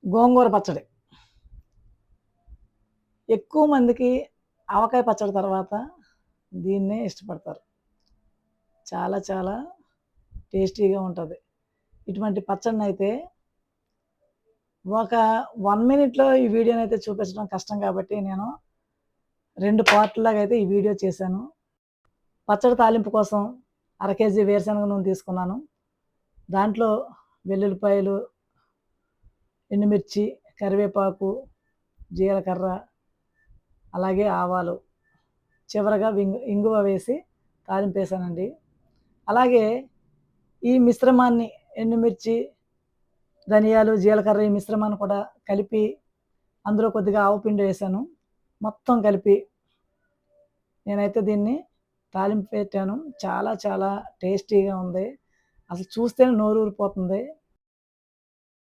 గోంగూర పచ్చడి. ఎక్కువ మందికి ఆవకాయ పచ్చడి తర్వాత దీన్నే ఇష్టపడతారు. చాలా చాలా టేస్టీగా ఉంటది. ఇటువంటి పచ్చడినైతే ఒక 1 మినిట్‌లో ఈ వీడియోనైతే చూపించడం కష్టం కాబట్టి నేను 2 పార్ట్‌లాగా అయితే ఈ వీడియో చేశాను. పచ్చడి తాలింపు కోసం అర కేజీ వేరుశనగ నూనె తీసుకున్నాను. దాంట్లో వెల్లుల్లిపాయలు, ఎండుమిర్చి, కరివేపాకు, జీలకర్ర, అలాగే ఆవాలు, చివరగా ఇంగువ వేసి తాలింపేసానండి. అలాగే ఈ మిశ్రమాన్ని ఎండుమిర్చి, ధనియాలు, జీలకర్ర ఈ మిశ్రమాన్ని కూడా కలిపి అందులో కొద్దిగా ఆవపిండి వేశాను. మొత్తం కలిపి నేనైతే దీన్ని తాలింపు పెట్టాను. చాలా చాలా టేస్టీగా ఉంది. అసలు చూస్తేనే నోరూరిపోతుంది.